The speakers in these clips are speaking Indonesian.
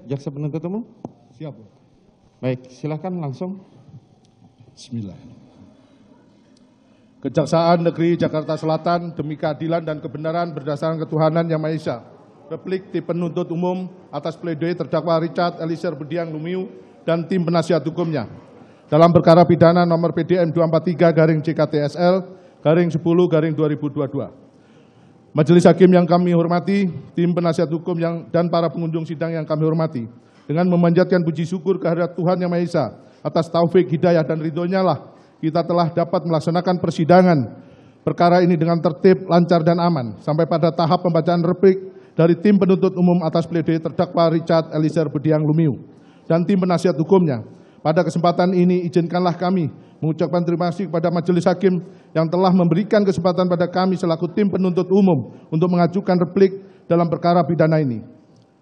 jaksa penuntut umum. Siap. Baik, silakan langsung. Bismillah. Kejaksaan Negeri Jakarta Selatan demi keadilan dan kebenaran berdasarkan ketuhanan Yang Maha Esa. Replik tim penuntut umum atas pledoi terdakwa Richard Eliezer Budiang Lumiu dan tim penasihat hukumnya dalam perkara pidana nomor PDM 243-CKTSL-10-2022. Majelis Hakim yang kami hormati, tim penasihat hukum dan para pengunjung sidang yang kami hormati, dengan memanjatkan puji syukur kehadirat Tuhan Yang Maha Esa atas taufik, hidayah, dan ridhonya lah kita telah dapat melaksanakan persidangan perkara ini dengan tertib, lancar, dan aman sampai pada tahap pembacaan replik dari tim penuntut umum atas pledoi terdakwa Richard Eliezer Budiang Lumiu dan tim penasihat hukumnya. Pada kesempatan ini izinkanlah kami mengucapkan terima kasih kepada Majelis Hakim yang telah memberikan kesempatan pada kami selaku tim penuntut umum untuk mengajukan replik dalam perkara pidana ini.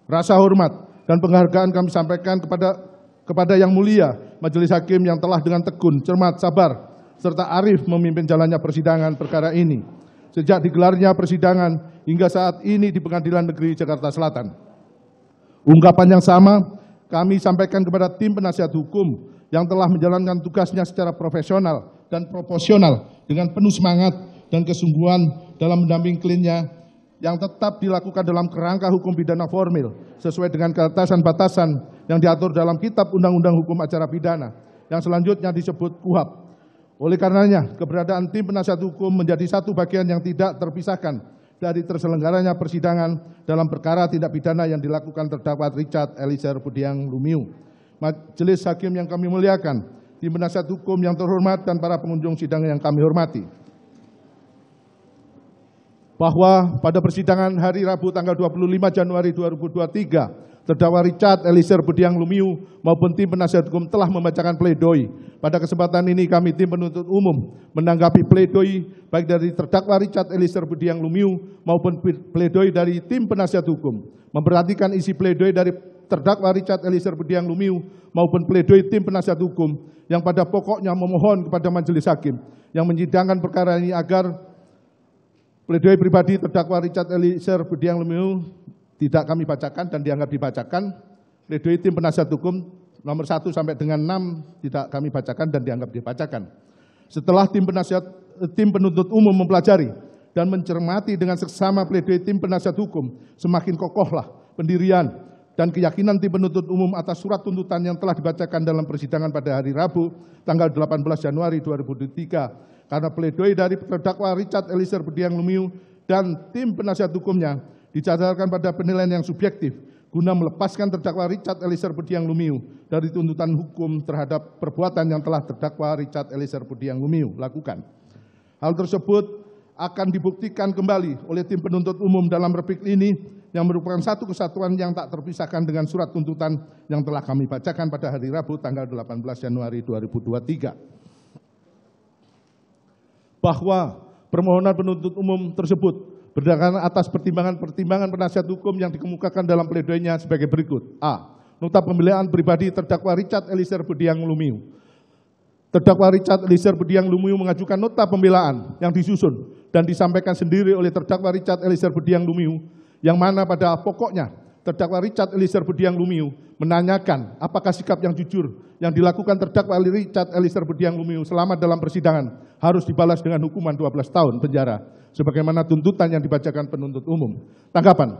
Rasa hormat dan penghargaan kami sampaikan kepada Yang Mulia Majelis Hakim yang telah dengan tekun, cermat, sabar, serta arif memimpin jalannya persidangan perkara ini sejak digelarnya persidangan hingga saat ini di Pengadilan Negeri Jakarta Selatan. Ungkapan yang sama kami sampaikan kepada tim penasihat hukum yang telah menjalankan tugasnya secara profesional dan proporsional dengan penuh semangat dan kesungguhan dalam mendampingi kliennya yang tetap dilakukan dalam kerangka hukum pidana formil sesuai dengan batasan-batasan yang diatur dalam Kitab Undang-Undang Hukum Acara Pidana yang selanjutnya disebut KUHP. Oleh karenanya, keberadaan tim penasihat hukum menjadi satu bagian yang tidak terpisahkan dari terselenggaranya persidangan dalam perkara tindak pidana yang dilakukan terdakwa Richard Eliezer Budiang Lumiu. Majelis Hakim yang kami muliakan, tim penasihat hukum yang terhormat, dan para pengunjung sidang yang kami hormati. Bahwa pada persidangan hari Rabu tanggal 25 Januari 2023, terdakwa Richard Eliezer Budiang Lumiu maupun tim penasihat hukum telah membacakan pledoi. Pada kesempatan ini kami tim penuntut umum menanggapi pledoi baik dari terdakwa Richard Eliezer Budiang Lumiu maupun pledoi dari tim penasihat hukum. Memperhatikan isi pledoi dari terdakwa Richard Eliezer Budiang Lumiu maupun pledoi tim penasihat hukum yang pada pokoknya memohon kepada Majelis Hakim yang menyidangkan perkara ini agar pledoi pribadi terdakwa Richard Eliezer Budiang Lumiu tidak kami bacakan dan dianggap dibacakan. Pledoi tim penasihat hukum nomor 1 sampai dengan 6 tidak kami bacakan dan dianggap dibacakan. Setelah tim penuntut umum mempelajari dan mencermati dengan seksama pledoi tim penasihat hukum, semakin kokohlah pendirian dan keyakinan tim penuntut umum atas surat tuntutan yang telah dibacakan dalam persidangan pada hari Rabu tanggal 18 Januari 2023. Karena pledoi dari terdakwa Richard Eliezer Budiang Lumiu dan tim penasihat hukumnya didasarkan pada penilaian yang subjektif guna melepaskan terdakwa Richard Eliezer Budiang Lumiu dari tuntutan hukum terhadap perbuatan yang telah terdakwa Richard Eliezer Budiang Lumiu lakukan. Hal tersebut akan dibuktikan kembali oleh tim penuntut umum dalam replik ini yang merupakan satu kesatuan yang tak terpisahkan dengan surat tuntutan yang telah kami bacakan pada hari Rabu tanggal 18 Januari 2023. Bahwa permohonan penuntut umum tersebut berdasarkan atas pertimbangan-pertimbangan penasihat hukum yang dikemukakan dalam pledoinya sebagai berikut. A. Nota pembelaan pribadi terdakwa Richard Eliezer Budiang Lumiu. Terdakwa Richard Eliezer Budiang Lumiu mengajukan nota pembelaan yang disusun dan disampaikan sendiri oleh terdakwa Richard Eliezer Budiang Lumiu, yang mana pada pokoknya terdakwa Richard Eliezer Budiang Lumiu menanyakan apakah sikap yang jujur yang dilakukan terdakwa Richard Eliezer Budiang Lumiu selama dalam persidangan harus dibalas dengan hukuman 12 tahun penjara sebagaimana tuntutan yang dibacakan penuntut umum. Tanggapan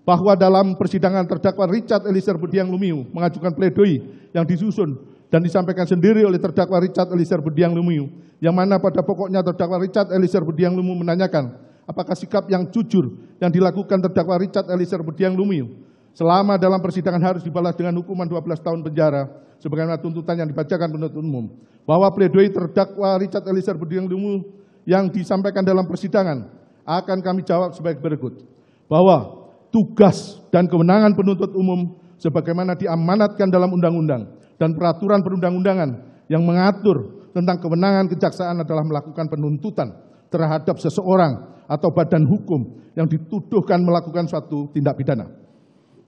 bahwa dalam persidangan terdakwa Richard Eliezer Budiang Lumiu mengajukan pledoi yang disusun dan disampaikan sendiri oleh terdakwa Richard Eliezer Budiang Lumiu, yang mana pada pokoknya terdakwa Richard Eliezer Budiang Lumiu menanyakan apakah sikap yang jujur yang dilakukan terdakwa Richard Eliezer Budiang Lumiu selama dalam persidangan harus dibalas dengan hukuman 12 tahun penjara sebagaimana tuntutan yang dibacakan penuntut umum. Bahwa pledoi terdakwa Richard Eliezer Budiang Lumiu yang disampaikan dalam persidangan akan kami jawab sebagai berikut. Bahwa tugas dan kewenangan penuntut umum sebagaimana diamanatkan dalam undang-undang dan peraturan perundang-undangan yang mengatur tentang kewenangan kejaksaan adalah melakukan penuntutan terhadap seseorang atau badan hukum yang dituduhkan melakukan suatu tindak pidana.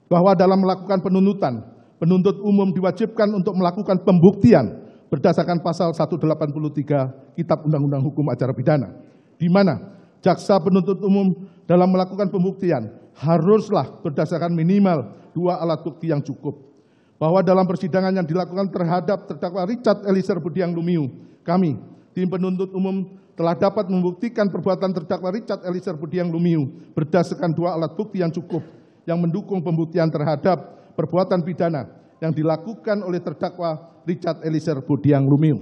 Bahwa dalam melakukan penuntutan, penuntut umum diwajibkan untuk melakukan pembuktian berdasarkan pasal 183 Kitab Undang-Undang Hukum Acara Pidana, di mana jaksa penuntut umum dalam melakukan pembuktian haruslah berdasarkan minimal dua alat bukti yang cukup. Bahwa dalam persidangan yang dilakukan terhadap terdakwa Richard Eliezer Budiang Lumiu, kami, tim penuntut umum, telah dapat membuktikan perbuatan terdakwa Richard Eliezer Budiang Lumiu berdasarkan dua alat bukti yang cukup yang mendukung pembuktian terhadap perbuatan pidana yang dilakukan oleh terdakwa Richard Eliezer Budiang Lumiu.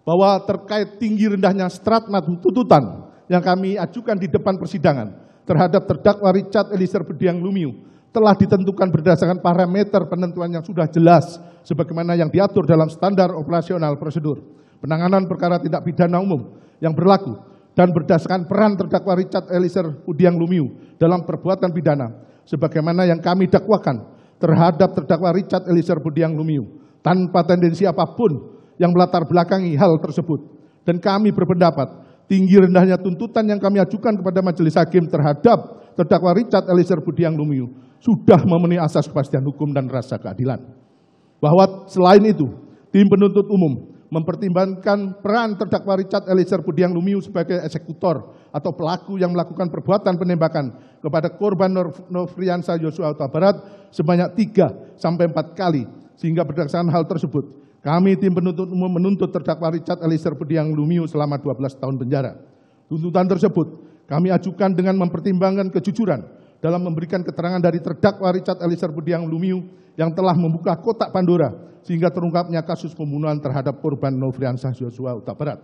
Bahwa terkait tinggi rendahnya stratmat tuntutan yang kami ajukan di depan persidangan terhadap terdakwa Richard Eliezer Budiang Lumiu telah ditentukan berdasarkan parameter penentuan yang sudah jelas sebagaimana yang diatur dalam standar operasional prosedur penanganan perkara tindak pidana umum yang berlaku dan berdasarkan peran terdakwa Richard Eliezer Budiang Lumiu dalam perbuatan pidana sebagaimana yang kami dakwakan terhadap terdakwa Richard Eliezer Budiang Lumiu tanpa tendensi apapun yang melatar belakangi hal tersebut. Dan kami berpendapat tinggi rendahnya tuntutan yang kami ajukan kepada majelis hakim terhadap terdakwa Richard Eliezer Budiang Lumiu sudah memenuhi asas kepastian hukum dan rasa keadilan. Bahwa selain itu, tim penuntut umum mempertimbangkan peran terdakwa Richard Eliezer Budiang Lumiu sebagai eksekutor atau pelaku yang melakukan perbuatan penembakan kepada korban Nofriansah Yosua Huta Barat sebanyak 3 sampai 4 kali. Sehingga berdasarkan hal tersebut, kami tim penuntut umum menuntut terdakwa Richard Eliezer Budiang Lumiu selama 12 tahun penjara. Tuntutan tersebut kami ajukan dengan mempertimbangkan kejujuran dalam memberikan keterangan dari terdakwa Richard Eliezer Budiang Lumiu yang telah membuka kotak Pandora sehingga terungkapnya kasus pembunuhan terhadap korban Nofriansah Yosua Huta Barat.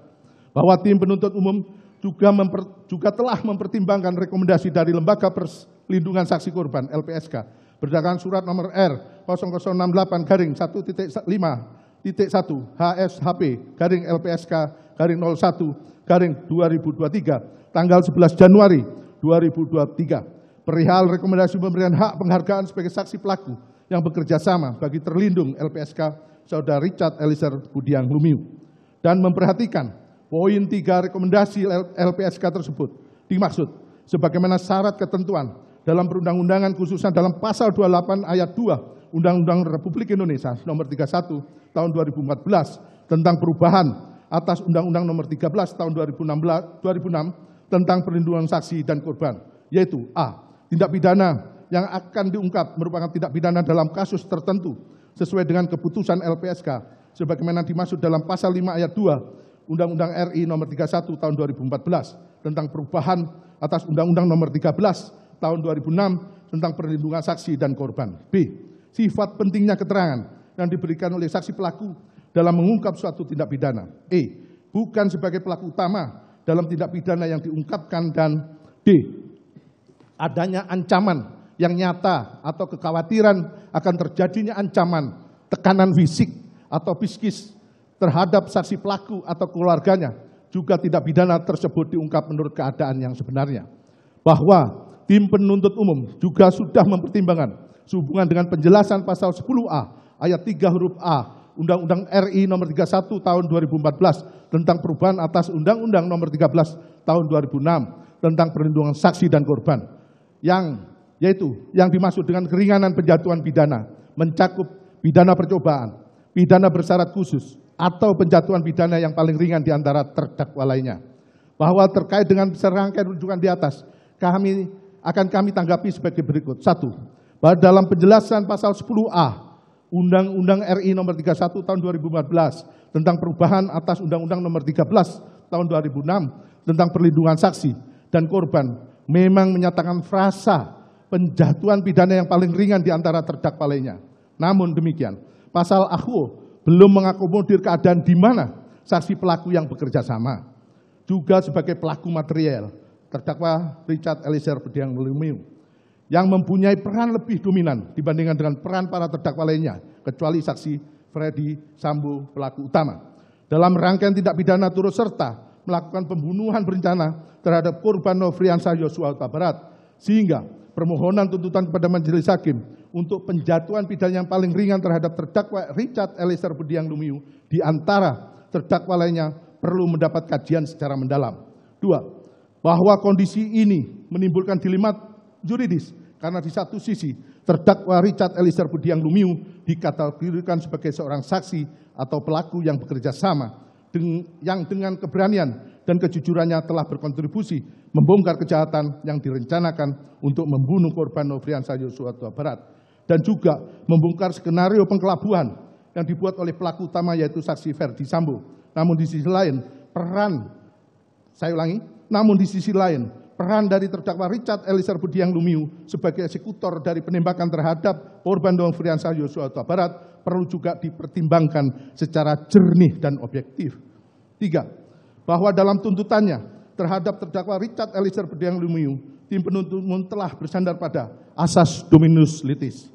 Bahwa tim penuntut umum juga telah mempertimbangkan rekomendasi dari Lembaga Perlindungan Saksi Korban LPSK berdasarkan surat nomor R 0068-1.5.1 HSHP LPSK-01-2023 tanggal 11 Januari 2023 perihal rekomendasi pemberian hak penghargaan sebagai saksi pelaku yang bekerja sama bagi terlindung LPSK Saudara Richard Eliezer Budiang Lumiu dan memperhatikan poin 3 rekomendasi LPSK tersebut dimaksud sebagaimana syarat ketentuan dalam perundang-undangan khususnya dalam pasal 28 ayat 2 Undang-Undang Republik Indonesia nomor 31 tahun 2014 tentang perubahan atas Undang-Undang nomor 13 tahun 2006 tentang perlindungan saksi dan korban, yaitu a. Tindak pidana yang akan diungkap merupakan tindak pidana dalam kasus tertentu sesuai dengan keputusan LPSK sebagaimana dimaksud dalam pasal 5 ayat 2 Undang-Undang RI nomor 31 tahun 2014 tentang perubahan atas Undang-Undang nomor 13 tahun 2006 tentang perlindungan saksi dan korban. B. Sifat pentingnya keterangan yang diberikan oleh saksi pelaku dalam mengungkap suatu tindak pidana. E. Bukan sebagai pelaku utama dalam tindak pidana yang diungkapkan. Dan D. Adanya ancaman yang nyata atau kekhawatiran akan terjadinya ancaman, tekanan fisik atau psikis terhadap saksi pelaku atau keluarganya juga tindak pidana tersebut diungkap menurut keadaan yang sebenarnya. Bahwa tim penuntut umum juga sudah mempertimbangkan sehubungan dengan penjelasan pasal 10A ayat 3 huruf A Undang-Undang RI nomor 31 tahun 2014 tentang perubahan atas Undang-Undang nomor 13 tahun 2006 tentang perlindungan saksi dan korban yaitu yang dimaksud dengan keringanan penjatuhan pidana mencakup pidana percobaan, pidana bersyarat khusus atau penjatuhan pidana yang paling ringan di antara terdakwa lainnya. Bahwa terkait dengan serangkaian rujukan di atas kami tanggapi sebagai berikut. 1. Bahwa dalam penjelasan pasal 10A Undang-Undang RI nomor 31 tahun 2014 tentang perubahan atas Undang-Undang nomor 13 tahun 2006 tentang perlindungan saksi dan korban memang menyatakan frasa penjatuhan pidana yang paling ringan di antara terdakwa lainnya. Namun demikian, pasal AHU belum mengakomodir keadaan di mana saksi pelaku yang bekerja sama juga sebagai pelaku material terdakwa Richard Eliezer Budiang Lumiu yang mempunyai peran lebih dominan dibandingkan dengan peran para terdakwa lainnya kecuali saksi Freddy Sambo pelaku utama dalam rangkaian tindak pidana turut serta melakukan pembunuhan berencana terhadap korban Nofriansah Yosua Huta Barat sehingga permohonan tuntutan kepada majelis hakim untuk penjatuhan pidana yang paling ringan terhadap terdakwa Richard Eliezer Budiang Lumiu di antara terdakwa lainnya perlu mendapat kajian secara mendalam. 2. Bahwa kondisi ini menimbulkan dilema juridis karena di satu sisi terdakwa Richard Eliezer Budiang Lumiu dikategorikan sebagai seorang saksi atau pelaku yang bekerja sama yang dengan keberanian dan kejujurannya telah berkontribusi membongkar kejahatan yang direncanakan untuk membunuh korban Nofriansah Yosua Huta Barat, dan juga membongkar skenario pengkelabuan yang dibuat oleh pelaku utama yaitu saksi Ferdi Sambo. Namun di sisi lain, peran dari terdakwa Richard Eliezer Budiang Lumiu sebagai eksekutor dari penembakan terhadap korban Nofriansah Yosua Huta Barat perlu juga dipertimbangkan secara jernih dan objektif. 3. Bahwa dalam tuntutannya terhadap terdakwa Richard Eliezer Budiang Lumiu, tim penuntut umum telah bersandar pada asas dominus litis.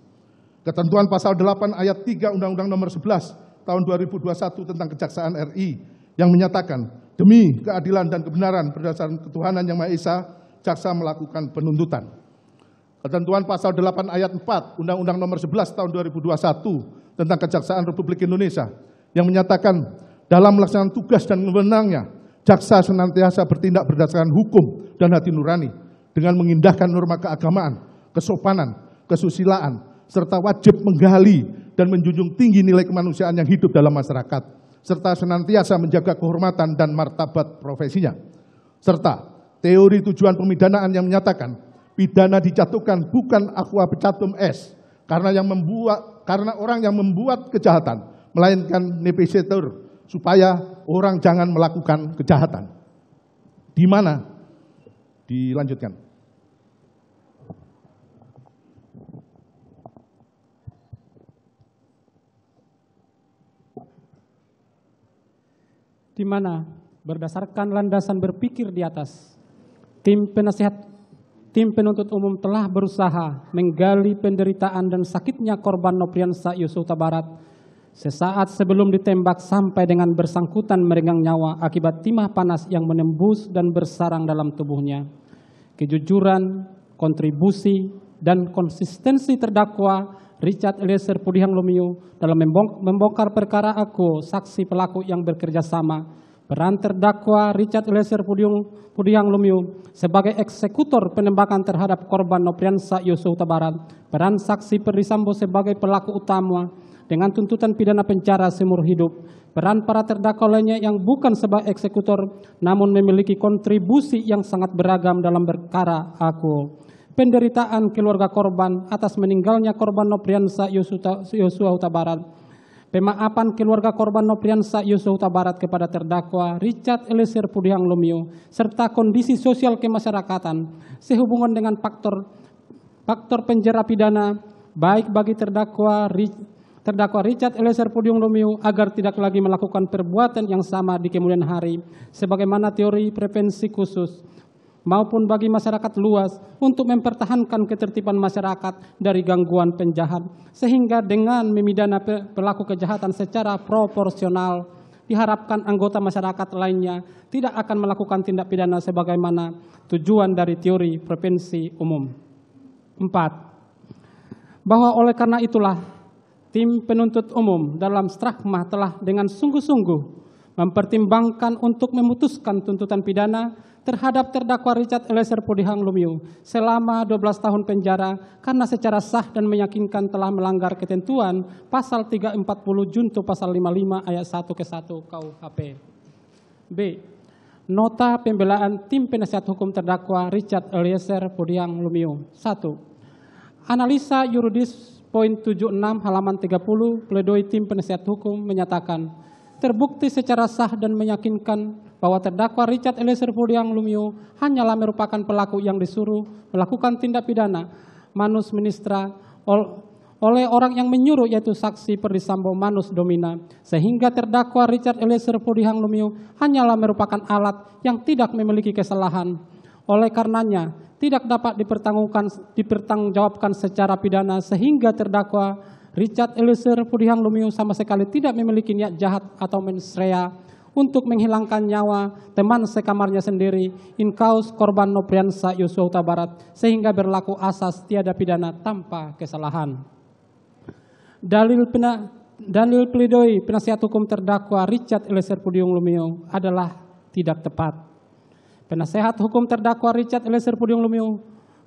Ketentuan pasal 8 ayat 3 Undang-Undang Nomor 11 Tahun 2021 tentang Kejaksaan RI yang menyatakan demi keadilan dan kebenaran berdasarkan ketuhanan yang Maha Esa, jaksa melakukan penuntutan. Ketentuan pasal 8 ayat 4 Undang-Undang Nomor 11 Tahun 2021 tentang Kejaksaan Republik Indonesia yang menyatakan dalam melaksanakan tugas dan wewenangnya, jaksa senantiasa bertindak berdasarkan hukum dan hati nurani dengan mengindahkan norma keagamaan, kesopanan, kesusilaan, serta wajib menggali dan menjunjung tinggi nilai kemanusiaan yang hidup dalam masyarakat, serta senantiasa menjaga kehormatan dan martabat profesinya. Serta teori tujuan pemidanaan yang menyatakan pidana dijatuhkan bukan aqua pecatum es karena orang yang membuat kejahatan, melainkan nepesitur supaya orang jangan melakukan kejahatan. Di mana? Dilanjutkan. Di mana berdasarkan landasan berpikir di atas, tim penuntut umum telah berusaha menggali penderitaan dan sakitnya korban Nofriansah Yosua Huta Barat sesaat sebelum ditembak sampai dengan bersangkutan merenggang nyawa akibat timah panas yang menembus dan bersarang dalam tubuhnya. Kejujuran, kontribusi, dan konsistensi terdakwa Richard Eliezer Budiang Lumiu dalam membongkar perkara aku, saksi pelaku yang bekerja sama. Peran terdakwa Richard Eliezer Budiang Lumiu sebagai eksekutor penembakan terhadap korban Nofriansah Yosua Huta Barat. Peran saksi Ferdi Sambo sebagai pelaku utama dengan tuntutan pidana penjara seumur hidup. Peran para terdakwa lainnya yang bukan sebagai eksekutor namun memiliki kontribusi yang sangat beragam dalam perkara aku. Penderitaan keluarga korban atas meninggalnya korban Nofriansah Yosua Huta Barat. Pemaafan keluarga korban Nofriansah Yosua Huta Barat kepada terdakwa Richard Eliezer Budiang Lumiu serta kondisi sosial kemasyarakatan sehubungan dengan faktor penjara pidana baik bagi terdakwa Richard Eliezer Budiang Lumiu agar tidak lagi melakukan perbuatan yang sama di kemudian hari sebagaimana teori prevensi khusus, maupun bagi masyarakat luas untuk mempertahankan ketertiban masyarakat dari gangguan penjahat, sehingga dengan memidana pelaku kejahatan secara proporsional, diharapkan anggota masyarakat lainnya tidak akan melakukan tindak pidana sebagaimana tujuan dari teori prevensi umum. 4. Bahwa oleh karena itulah, tim penuntut umum dalam Strakma telah dengan sungguh-sungguh mempertimbangkan untuk memutuskan tuntutan pidana terhadap terdakwa Richard Eliezer Budiang Lumiu selama 12 tahun penjara karena secara sah dan meyakinkan telah melanggar ketentuan pasal 340 junto pasal 55 ayat 1 ke 1 KUHP. B. Nota pembelaan tim penasihat hukum terdakwa Richard Eliezer Budiang Lumiu. 1. Analisa yuridis poin 76 halaman 30 pledoi tim penasihat hukum menyatakan terbukti secara sah dan meyakinkan bahwa terdakwa Richard Eliezer Budiang Lumiu hanyalah merupakan pelaku yang disuruh melakukan tindak pidana manus ministra oleh orang yang menyuruh yaitu saksi Ferdi Sambo manus domina, sehingga terdakwa Richard Eliezer Budiang Lumiu hanyalah merupakan alat yang tidak memiliki kesalahan. Oleh karenanya tidak dapat dipertanggungjawabkan secara pidana sehingga terdakwa Richard Eliezer Budiang Lumiu sama sekali tidak memiliki niat jahat atau mens rea untuk menghilangkan nyawa teman sekamarnya sendiri in cause korban Nofriansah Yosua Huta Barat sehingga berlaku asas tiada pidana tanpa kesalahan. Dalil pledoi penasihat hukum terdakwa Richard Eliezer Budiang Lumiu adalah tidak tepat. Penasihat hukum terdakwa Richard Eliezer Budiang Lumiu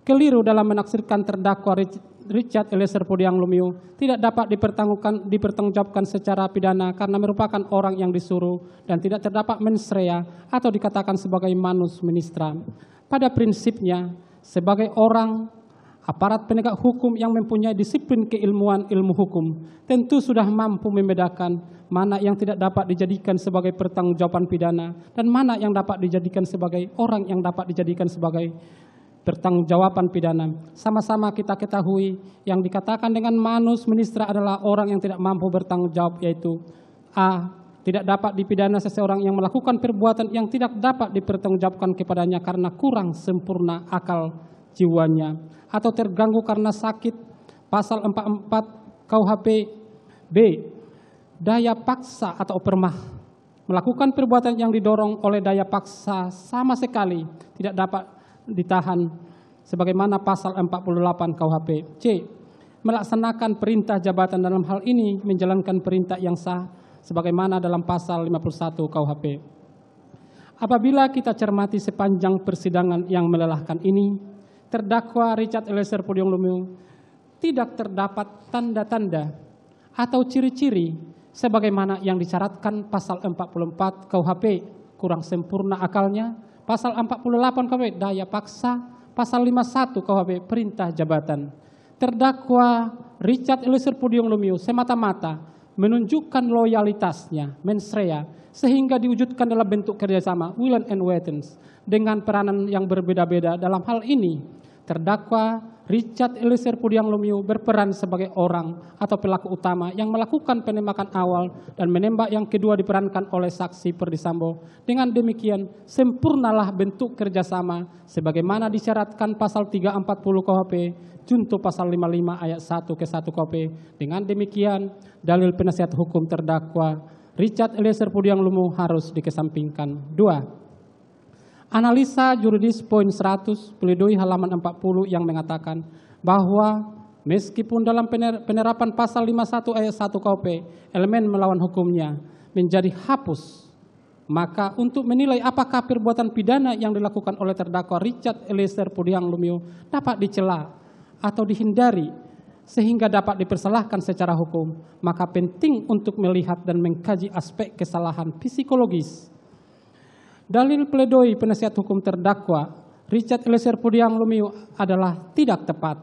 keliru dalam menafsirkan terdakwa Richard Eliezer Pudiang Lumiu tidak dapat dipertanggungjawabkan secara pidana karena merupakan orang yang disuruh dan tidak terdapat mens rea atau dikatakan sebagai manus ministra. Pada prinsipnya, sebagai orang aparat penegak hukum yang mempunyai disiplin keilmuan ilmu hukum tentu sudah mampu membedakan mana yang tidak dapat dijadikan sebagai pertanggungjawaban pidana dan mana yang dapat dijadikan sebagai orang yang dapat dijadikan sebagai pertanggungjawaban pidana. Sama-sama kita ketahui yang dikatakan dengan manus ministra adalah orang yang tidak mampu bertanggung jawab, yaitu A. Tidak dapat dipidana seseorang yang melakukan perbuatan yang tidak dapat dipertanggungjawabkan kepadanya karena kurang sempurna akal jiwanya atau terganggu karena sakit, pasal 44 KUHP. B. Daya paksa atau permah, melakukan perbuatan yang didorong oleh daya paksa sama sekali tidak dapat ditahan sebagaimana pasal 48 KUHP. C. Melaksanakan perintah jabatan dalam hal ini menjalankan perintah yang sah sebagaimana dalam pasal 51 KUHP. Apabila kita cermati sepanjang persidangan yang melelahkan ini, terdakwa Richard Eliezer Pudiang Lumiu tidak terdapat tanda-tanda atau ciri-ciri sebagaimana yang disyaratkan pasal 44 KUHP, kurang sempurna akalnya, pasal 48 KUHP daya paksa, pasal 51 KUHP perintah jabatan. Terdakwa Richard Eliezer Pudiang Lumiu semata-mata menunjukkan loyalitasnya, mens rea, sehingga diwujudkan dalam bentuk kerjasama, will and weapons, dengan peranan yang berbeda-beda. Dalam hal ini, terdakwa Richard Eliezer Pudiang Lumiu berperan sebagai orang atau pelaku utama yang melakukan penembakan awal dan menembak yang kedua diperankan oleh saksi Perdi Sambo. Dengan demikian, sempurnalah bentuk kerjasama sebagaimana disyaratkan pasal 340 KUHP, junto pasal 55 ayat 1 ke 1 KUHP. Dengan demikian, dalil penasihat hukum terdakwa Richard Eliezer Pudiang Lumiu harus dikesampingkan. 2. Analisa juridis poin 100, pledoi halaman 40 yang mengatakan bahwa meskipun dalam penerapan pasal 51 ayat 1 KUHP, elemen melawan hukumnya menjadi hapus, maka untuk menilai apakah perbuatan pidana yang dilakukan oleh terdakwa Richard Eliezer Pudiang Lumiu dapat dicela atau dihindari sehingga dapat dipersalahkan secara hukum, maka penting untuk melihat dan mengkaji aspek kesalahan psikologis. Dalil pledoi penasihat hukum terdakwa Richard Eliezer Pudiang Lumiu adalah tidak tepat.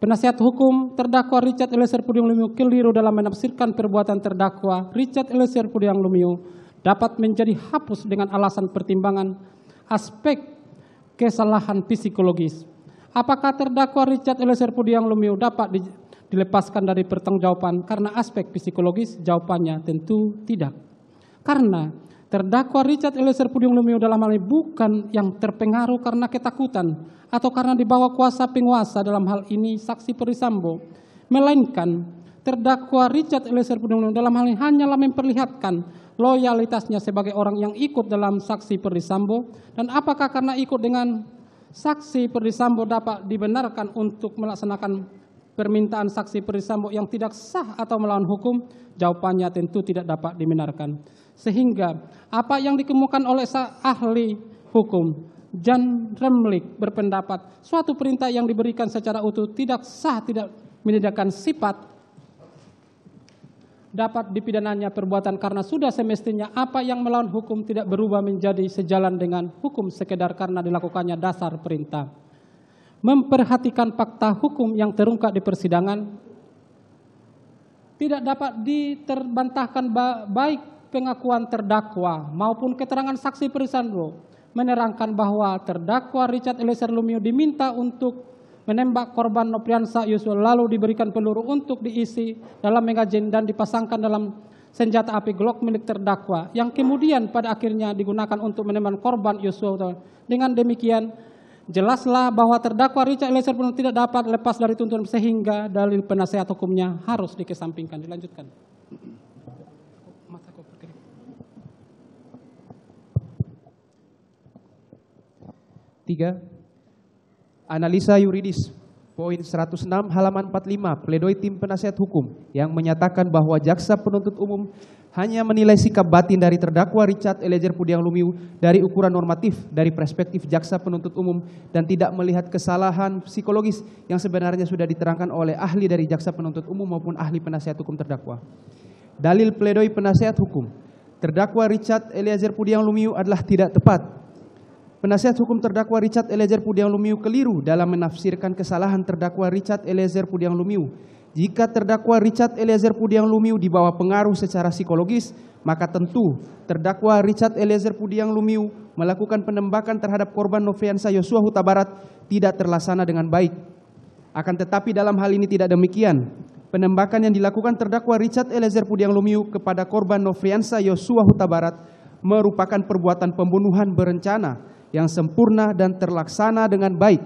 Penasihat hukum terdakwa Richard Eliezer Pudiang Lumiu keliru dalam menafsirkan perbuatan terdakwa Richard Eliezer Pudiang Lumiu dapat menjadi hapus dengan alasan pertimbangan aspek kesalahan psikologis. Apakah terdakwa Richard Eliezer Pudiang Lumiu dapat dilepaskan dari pertanggungjawaban karena aspek psikologis? Jawabannya tentu tidak. Karena terdakwa Richard Eliezer Pudiang Lumiu dalam hal ini bukan yang terpengaruh karena ketakutan atau karena dibawa kuasa penguasa, dalam hal ini saksi Perdi Sambo, melainkan terdakwa Richard Eliezer Pudiang Lumiu dalam hal ini hanyalah memperlihatkan loyalitasnya sebagai orang yang ikut dalam saksi Perdi Sambo. Dan apakah karena ikut dengan saksi Perdi Sambo dapat dibenarkan untuk melaksanakan permintaan saksi Perdi Sambo yang tidak sah atau melawan hukum? Jawabannya tentu tidak dapat dibenarkan. Sehingga apa yang dikemukakan oleh ahli hukum Jan Remlik berpendapat suatu perintah yang diberikan secara utuh tidak sah, tidak menyediakan sifat dapat dipidananya perbuatan karena sudah semestinya apa yang melawan hukum tidak berubah menjadi sejalan dengan hukum sekedar karena dilakukannya dasar perintah. Memperhatikan fakta hukum yang terungkap di persidangan tidak dapat diterbantahkan, baik pengakuan terdakwa maupun keterangan saksi Perdi Sambo menerangkan bahwa terdakwa Richard Eliezer Lumiu diminta untuk menembak korban Nopriansa Yosua lalu diberikan peluru untuk diisi dalam magazin dan dipasangkan dalam senjata api Glock milik terdakwa yang kemudian pada akhirnya digunakan untuk menembak korban Yosua. Dengan demikian jelaslah bahwa terdakwa Richard Eliezer Pudiang tidak dapat lepas dari tuntutan sehingga dalil penasihat hukumnya harus dikesampingkan. Dilanjutkan. Tiga, analisa yuridis Poin 106 halaman 45, pledoi tim penasihat hukum yang menyatakan bahwa jaksa penuntut umum hanya menilai sikap batin dari terdakwa Richard Eliezer Pudiang Lumiu dari ukuran normatif dari perspektif jaksa penuntut umum dan tidak melihat kesalahan psikologis yang sebenarnya sudah diterangkan oleh ahli dari jaksa penuntut umum maupun ahli penasihat hukum terdakwa. Dalil pledoi penasihat hukum, terdakwa Richard Eliezer Pudiang Lumiu adalah tidak tepat. Penasihat hukum terdakwa Richard Eliezer Pudiang Lumiu keliru dalam menafsirkan kesalahan terdakwa Richard Eliezer Pudiang Lumiu. Jika terdakwa Richard Eliezer Pudiang Lumiu di bawah pengaruh secara psikologis, maka tentu terdakwa Richard Eliezer Pudiang Lumiu melakukan penembakan terhadap korban Nofriansah Yosua Huta Barat tidak terlaksana dengan baik. Akan tetapi dalam hal ini tidak demikian. Penembakan yang dilakukan terdakwa Richard Eliezer Pudiang Lumiu kepada korban Nofriansah Yosua Huta Barat merupakan perbuatan pembunuhan berencana yang sempurna dan terlaksana dengan baik.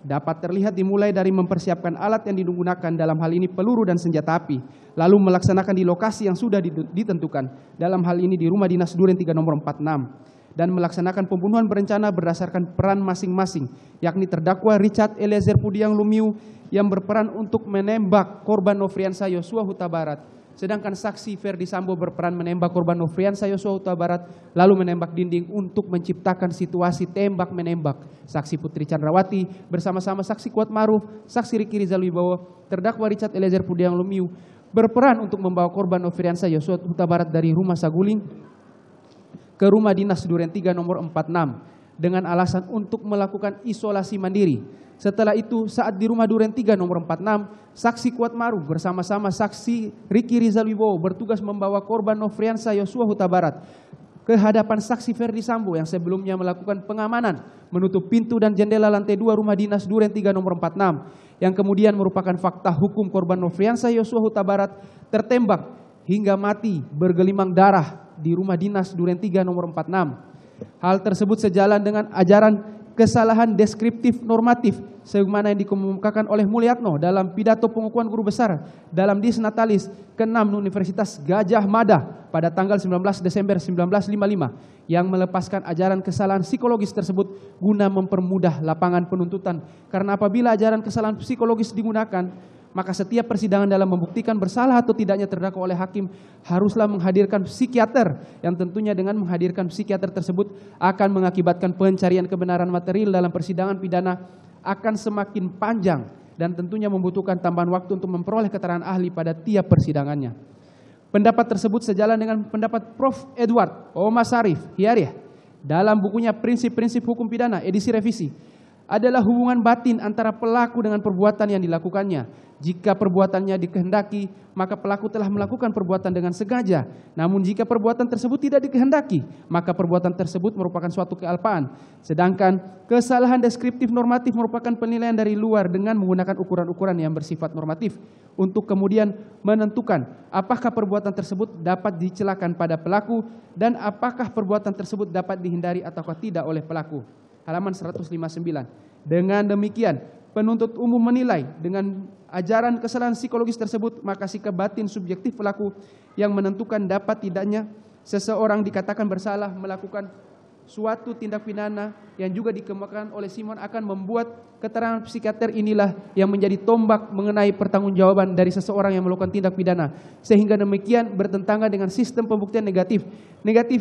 Dapat terlihat dimulai dari mempersiapkan alat yang digunakan, dalam hal ini peluru dan senjata api, lalu melaksanakan di lokasi yang sudah ditentukan, dalam hal ini di Rumah Dinas Duren 3 nomor 46, dan melaksanakan pembunuhan berencana berdasarkan peran masing-masing, yakni terdakwa Richard Eliezer Pudiang Lumiu yang berperan untuk menembak korban Nofriansah Yosua Huta Barat, sedangkan saksi Ferdi Sambo berperan menembak korban Nofriansah Yosua Huta Barat lalu menembak dinding untuk menciptakan situasi tembak-menembak. Saksi Putri Chandrawati bersama-sama saksi Kuat Maruf, saksi Riki Rizal Wibowo, terdakwa Richard Eliezer Pudiang Lumiu berperan untuk membawa korban Nofriansah Yosua Huta Barat dari Rumah Saguling ke Rumah Dinas Duren 3 nomor 46 dengan alasan untuk melakukan isolasi mandiri. Setelah itu, saat di Rumah Duren 3 nomor 46, saksi Kuat Maruf bersama-sama saksi Riki Rizal Wibowo bertugas membawa korban Nofriansah Yosua Huta Barat ke hadapan saksi Ferdi Sambo yang sebelumnya melakukan pengamanan menutup pintu dan jendela lantai 2 Rumah Dinas Duren 3 nomor 46 yang kemudian merupakan fakta hukum korban Nofriansah Yosua Huta Barat tertembak hingga mati bergelimang darah di Rumah Dinas Duren 3 nomor 46. Hal tersebut sejalan dengan ajaran kesalahan deskriptif normatif sebagaimana yang dikemukakan oleh Mulyatno dalam pidato pengukuhan guru besar dalam Disnatalis ke-6 Universitas Gajah Mada pada tanggal 19 Desember 1955 yang melepaskan ajaran kesalahan psikologis tersebut guna mempermudah lapangan penuntutan. Karena apabila ajaran kesalahan psikologis digunakan, maka setiap persidangan dalam membuktikan bersalah atau tidaknya terdakwa oleh hakim haruslah menghadirkan psikiater, yang tentunya dengan menghadirkan psikiater tersebut akan mengakibatkan pencarian kebenaran material dalam persidangan pidana akan semakin panjang dan tentunya membutuhkan tambahan waktu untuk memperoleh keterangan ahli pada tiap persidangannya. Pendapat tersebut sejalan dengan pendapat Prof. Edward Omar Sarif Hiariah dalam bukunya Prinsip-Prinsip Hukum Pidana edisi revisi adalah hubungan batin antara pelaku dengan perbuatan yang dilakukannya. Jika perbuatannya dikehendaki, maka pelaku telah melakukan perbuatan dengan sengaja. Namun jika perbuatan tersebut tidak dikehendaki, maka perbuatan tersebut merupakan suatu kealpaan. Sedangkan kesalahan deskriptif normatif merupakan penilaian dari luar dengan menggunakan ukuran-ukuran yang bersifat normatif untuk kemudian menentukan apakah perbuatan tersebut dapat dicelakan pada pelaku dan apakah perbuatan tersebut dapat dihindari ataukah tidak oleh pelaku. Halaman 159. Dengan demikian, penuntut umum menilai dengan ajaran kesalahan psikologis tersebut, maka sikap batin subjektif pelaku yang menentukan dapat tidaknya seseorang dikatakan bersalah melakukan suatu tindak pidana yang juga dikemukakan oleh Simon akan membuat keterangan psikiater inilah yang menjadi tombak mengenai pertanggungjawaban dari seseorang yang melakukan tindak pidana, sehingga demikian bertentangan dengan sistem pembuktian negatif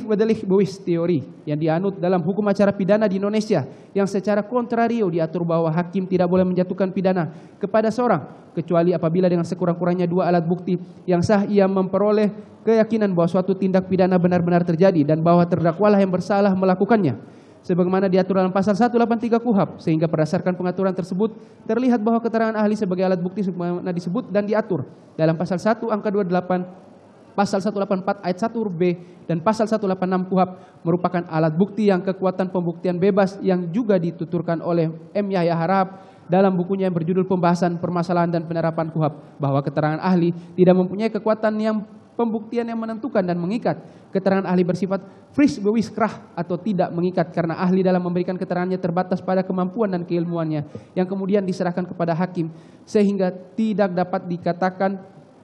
bedelik bewis teori yang dianut dalam hukum acara pidana di Indonesia, yang secara kontrario diatur bahwa hakim tidak boleh menjatuhkan pidana kepada seorang kecuali apabila dengan sekurang-kurangnya 2 alat bukti yang sah ia memperoleh keyakinan bahwa suatu tindak pidana benar-benar terjadi dan bahwa terdakwalah yang bersalah melakukannya, sebagaimana diatur dalam pasal 183 KUHP, sehingga berdasarkan pengaturan tersebut terlihat bahwa keterangan ahli sebagai alat bukti sebagaimana disebut dan diatur dalam pasal 1 angka 28, pasal 184 ayat 1 B dan pasal 186 KUHP merupakan alat bukti yang kekuatan pembuktian bebas yang juga dituturkan oleh M. Yahya Harahap dalam bukunya yang berjudul Pembahasan Permasalahan dan Penerapan KUHP, bahwa keterangan ahli tidak mempunyai kekuatan yang pembuktian yang menentukan dan mengikat. Keterangan ahli bersifat fris bewis krah atau tidak mengikat karena ahli dalam memberikan keterangannya terbatas pada kemampuan dan keilmuannya yang kemudian diserahkan kepada hakim, sehingga tidak dapat dikatakan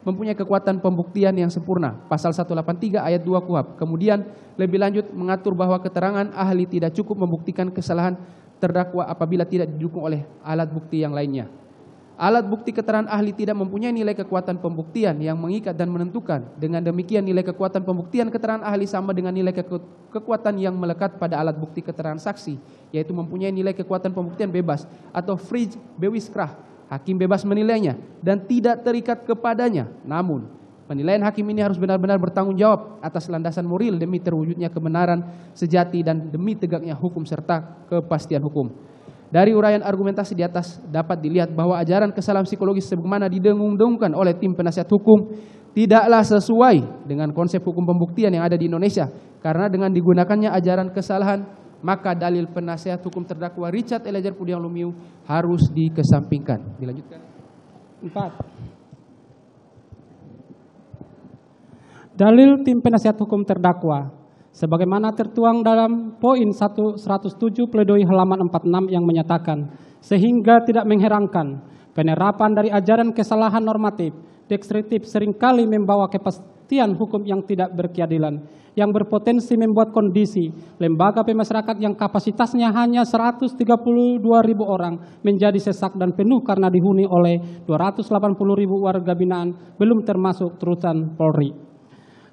mempunyai kekuatan pembuktian yang sempurna. Pasal 183 ayat 2 KUHP kemudian lebih lanjut mengatur bahwa keterangan ahli tidak cukup membuktikan kesalahan terdakwa apabila tidak didukung oleh alat bukti yang lainnya. Alat bukti keterangan ahli tidak mempunyai nilai kekuatan pembuktian yang mengikat dan menentukan. Dengan demikian nilai kekuatan pembuktian keterangan ahli sama dengan nilai kekuatan yang melekat pada alat bukti keterangan saksi, yaitu mempunyai nilai kekuatan pembuktian bebas atau free bewiskrah. Hakim bebas menilainya dan tidak terikat kepadanya. Namun, penilaian hakim ini harus benar-benar bertanggung jawab atas landasan moral demi terwujudnya kebenaran sejati dan demi tegaknya hukum serta kepastian hukum. Dari uraian argumentasi di atas dapat dilihat bahwa ajaran kesalahan psikologis sebagaimana didengung-dengungkan oleh tim penasihat hukum tidaklah sesuai dengan konsep hukum pembuktian yang ada di Indonesia. Karena dengan digunakannya ajaran kesalahan, maka dalil penasihat hukum terdakwa Richard Eliezer Pudiang Lumiu harus dikesampingkan. Dilanjutkan. 4. Dalil tim penasihat hukum terdakwa sebagaimana tertuang dalam poin 107 pledoi halaman 46 yang menyatakan, sehingga tidak mengherankan penerapan dari ajaran kesalahan normatif deskriptif seringkali membawa kepastian hukum yang tidak berkeadilan, yang berpotensi membuat kondisi lembaga pemasyarakatan yang kapasitasnya hanya 132.000 orang menjadi sesak dan penuh karena dihuni oleh 280.000 warga binaan, belum termasuk terusan Polri.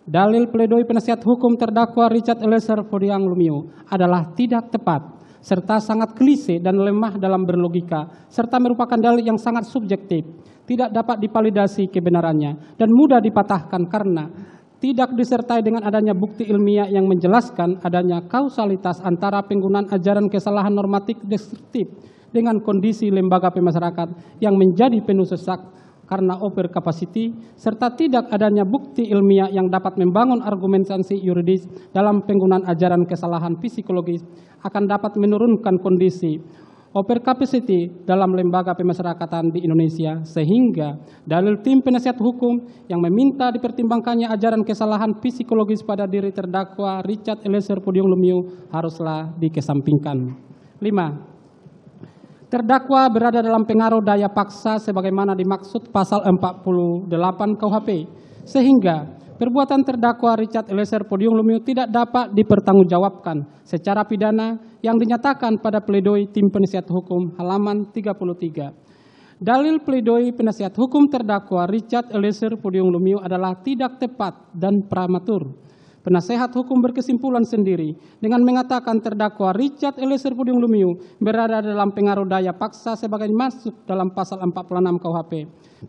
Dalil pledoi penasihat hukum terdakwa Richard Eliezer Pudiang Lumiu adalah tidak tepat, serta sangat klise dan lemah dalam berlogika, serta merupakan dalil yang sangat subjektif, tidak dapat divalidasi kebenarannya, dan mudah dipatahkan karena tidak disertai dengan adanya bukti ilmiah yang menjelaskan adanya kausalitas antara penggunaan ajaran kesalahan normatif deskriptif dengan kondisi lembaga pemasyarakatan yang menjadi penuh sesak karena over capacity, serta tidak adanya bukti ilmiah yang dapat membangun argumentasi yuridis dalam penggunaan ajaran kesalahan psikologis akan dapat menurunkan kondisi over capacity dalam lembaga pemasyarakatan di Indonesia, sehingga dalil tim penasihat hukum yang meminta dipertimbangkannya ajaran kesalahan psikologis pada diri terdakwa Richard Eliezer Pudiang Lumiu haruslah dikesampingkan. 5. Terdakwa berada dalam pengaruh daya paksa sebagaimana dimaksud pasal 48 KUHP, sehingga perbuatan terdakwa Richard Eliezer Pudiang Lumiu tidak dapat dipertanggungjawabkan secara pidana yang dinyatakan pada pledoi tim penasihat hukum halaman 33. Dalil pledoi penasihat hukum terdakwa Richard Eliezer Pudiang Lumiu adalah tidak tepat dan prematur. Penasehat hukum berkesimpulan sendiri dengan mengatakan terdakwa Richard Eliezer Pudiang Lumiu berada dalam pengaruh daya paksa sebagai masuk dalam pasal 46 KUHP.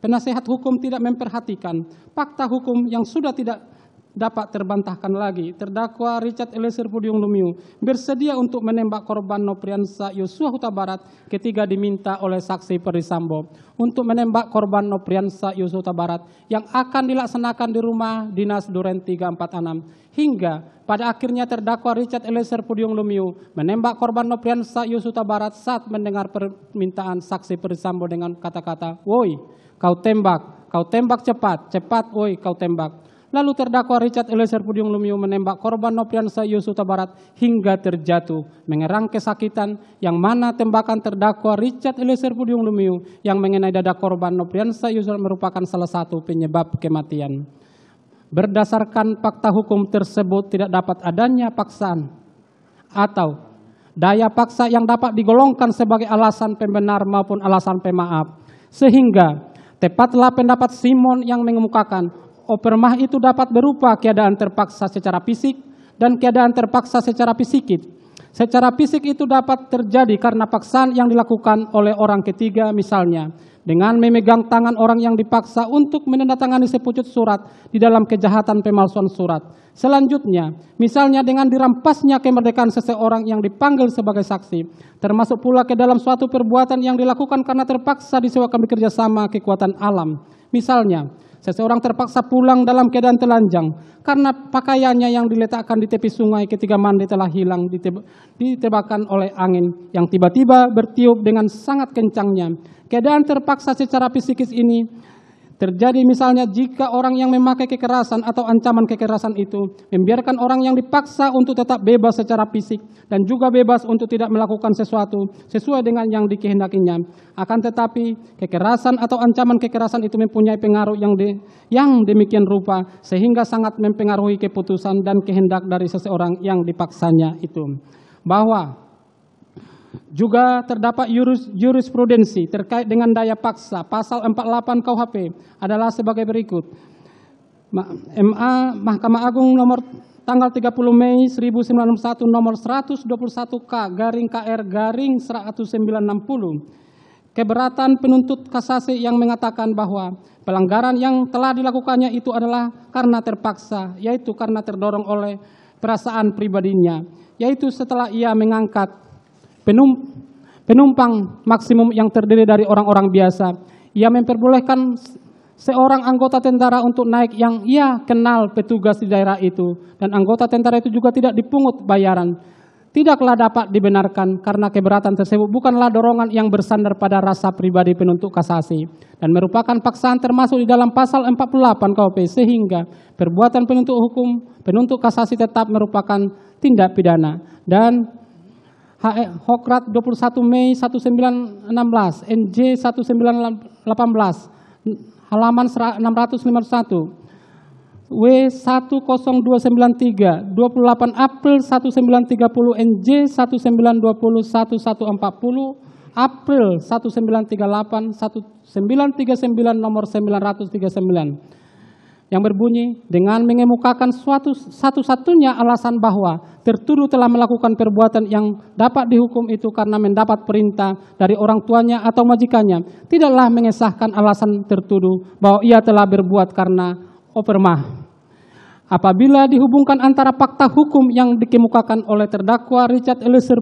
Penasehat hukum tidak memperhatikan fakta hukum yang sudah tidak dapat terbantahkan lagi. Terdakwa Richard Eliezer Pudiang Lumiu bersedia untuk menembak korban Nopriansa Yosua Huta Barat ketika diminta oleh saksi Perdisambo untuk menembak korban Nopriansa Yosua Huta Barat yang akan dilaksanakan di rumah dinas Duren 346, hingga pada akhirnya terdakwa Richard Eliezer Pudiang Lumiu menembak korban Nopriansa Yosua Huta Barat saat mendengar permintaan saksi Perdisambo dengan kata-kata, "Woi, kau tembak cepat, cepat, woi, kau tembak." Lalu terdakwa Richard Eliezer Pudiang Lumiu menembak korban Nopriansa Yosua Huta Barat hingga terjatuh, mengerang kesakitan, yang mana tembakan terdakwa Richard Eliezer Pudiang Lumiu yang mengenai dada korban Nopriansa Yosua merupakan salah satu penyebab kematian. Berdasarkan fakta hukum tersebut tidak dapat adanya paksaan atau daya paksa yang dapat digolongkan sebagai alasan pembenar maupun alasan pemaaf, sehingga tepatlah pendapat Simon yang mengemukakan opermah itu dapat berupa keadaan terpaksa secara fisik dan keadaan terpaksa secara psikis. Secara fisik itu dapat terjadi karena paksaan yang dilakukan oleh orang ketiga, misalnya dengan memegang tangan orang yang dipaksa untuk menandatangani sepucuk surat di dalam kejahatan pemalsuan surat. Selanjutnya, misalnya dengan dirampasnya kemerdekaan seseorang yang dipanggil sebagai saksi, termasuk pula ke dalam suatu perbuatan yang dilakukan karena terpaksa disewakan bekerja sama kekuatan alam. Misalnya, seseorang terpaksa pulang dalam keadaan telanjang karena pakaiannya yang diletakkan di tepi sungai ketika mandi telah hilang ditebakan oleh angin yang tiba-tiba bertiup dengan sangat kencangnya. Keadaan terpaksa secara psikis ini terjadi misalnya jika orang yang memakai kekerasan atau ancaman kekerasan itu membiarkan orang yang dipaksa untuk tetap bebas secara fisik dan juga bebas untuk tidak melakukan sesuatu sesuai dengan yang dikehendakinya. Akan tetapi kekerasan atau ancaman kekerasan itu mempunyai pengaruh yang demikian rupa sehingga sangat mempengaruhi keputusan dan kehendak dari seseorang yang dipaksanya itu. Bahwa Juga terdapat jurisprudensi terkait dengan daya paksa pasal 48 KUHP adalah sebagai berikut. Mahkamah Agung nomor tanggal 30 Mei 1961 nomor 121K/KR/1960. Keberatan penuntut kasasi yang mengatakan bahwa pelanggaran yang telah dilakukannya itu adalah karena terpaksa, yaitu karena terdorong oleh perasaan pribadinya, yaitu setelah ia mengangkat penumpang maksimum yang terdiri dari orang-orang biasa, ia memperbolehkan seorang anggota tentara untuk naik yang ia kenal petugas di daerah itu, dan anggota tentara itu juga tidak dipungut bayaran. Tidaklah dapat dibenarkan karena keberatan tersebut bukanlah dorongan yang bersandar pada rasa pribadi penuntut kasasi dan merupakan paksaan termasuk di dalam pasal 48 KUHP, sehingga perbuatan penuntut kasasi tetap merupakan tindak pidana. Dan Hokrat 21 Mei 1916 NJ 1918 halaman 651 W10293 28 April 1930 NJ 1920 1140 April 1938 1939 nomor 939 yang berbunyi dengan mengemukakan satu-satunya alasan bahwa tertuduh telah melakukan perbuatan yang dapat dihukum itu karena mendapat perintah dari orang tuanya atau majikannya, tidaklah mengesahkan alasan tertuduh bahwa ia telah berbuat karena opermah. Apabila dihubungkan antara fakta hukum yang dikemukakan oleh terdakwa Richard Eliezer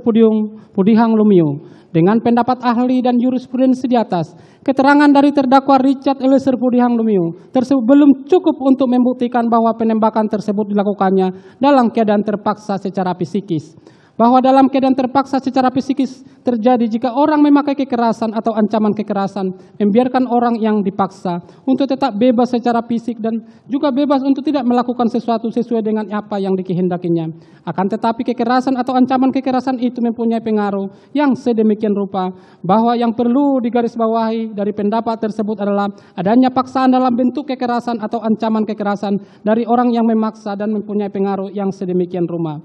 Pudihang Lumiu dengan pendapat ahli dan jurisprudensi di atas, keterangan dari terdakwa Richard Eliezer Pudihang Lumiu tersebut belum cukup untuk membuktikan bahwa penembakan tersebut dilakukannya dalam keadaan terpaksa secara psikis. Bahwa dalam keadaan terpaksa secara psikis terjadi jika orang memakai kekerasan atau ancaman kekerasan, membiarkan orang yang dipaksa untuk tetap bebas secara fisik dan juga bebas untuk tidak melakukan sesuatu sesuai dengan apa yang dikehendakinya. Akan tetapi kekerasan atau ancaman kekerasan itu mempunyai pengaruh yang sedemikian rupa bahwa yang perlu digarisbawahi dari pendapat tersebut adalah adanya paksaan dalam bentuk kekerasan atau ancaman kekerasan dari orang yang memaksa dan mempunyai pengaruh yang sedemikian rupa.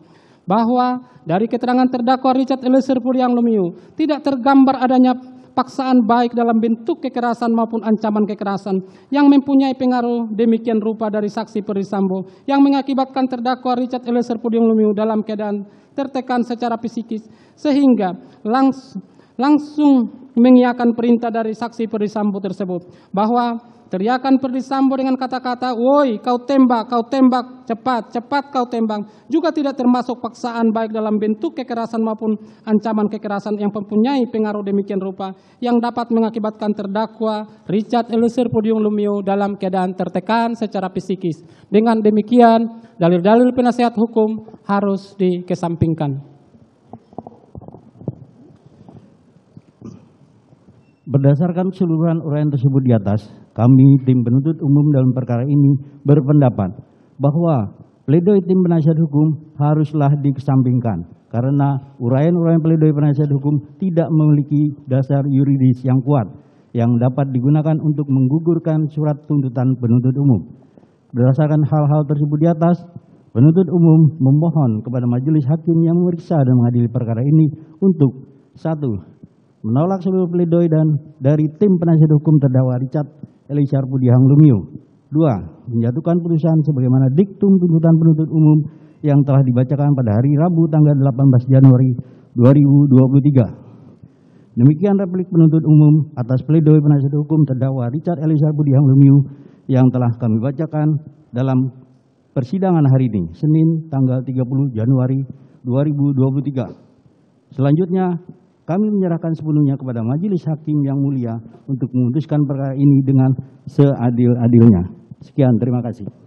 Bahwa dari keterangan terdakwa Richard Eliezer Pudihang Lumiu tidak tergambar adanya paksaan baik dalam bentuk kekerasan maupun ancaman kekerasan yang mempunyai pengaruh demikian rupa dari saksi Ferdy Sambo yang mengakibatkan terdakwa Richard Eliezer Pudihang Lumiu dalam keadaan tertekan secara psikis sehingga langsung mengiyakan perintah dari saksi Ferdy Sambo tersebut, bahwa teriakan Ferdy Sambo dengan kata-kata, "Woi, kau tembak, cepat, cepat kau tembak," juga tidak termasuk paksaan baik dalam bentuk kekerasan maupun ancaman kekerasan yang mempunyai pengaruh demikian rupa yang dapat mengakibatkan terdakwa Richard Eliezer Pudihang Lumiu dalam keadaan tertekan secara psikis. Dengan demikian, dalil-dalil penasihat hukum harus dikesampingkan. Berdasarkan keseluruhan uraian tersebut di atas, kami tim penuntut umum dalam perkara ini berpendapat bahwa pledoi tim penasihat hukum haruslah dikesampingkan karena uraian-uraian pledoi penasihat hukum tidak memiliki dasar yuridis yang kuat yang dapat digunakan untuk menggugurkan surat tuntutan penuntut umum. Berdasarkan hal-hal tersebut di atas, penuntut umum memohon kepada majelis hakim yang memeriksa dan mengadili perkara ini untuk 1. Menolak seluruh pledoi dan dari tim penasihat hukum terdakwa Richard Eliezer Pudihang Lumiu. 2. Menjatuhkan putusan sebagaimana diktum tuntutan penuntut umum yang telah dibacakan pada hari Rabu tanggal 18 Januari 2023. Demikian replik penuntut umum atas pledoi penasihat hukum terdakwa Richard Eliezer Pudihang Lumiu yang telah kami bacakan dalam persidangan hari ini, Senin tanggal 30 Januari 2023. Selanjutnya, kami menyerahkan sepenuhnya kepada majelis hakim yang mulia untuk memutuskan perkara ini dengan seadil-adilnya. Sekian, terima kasih.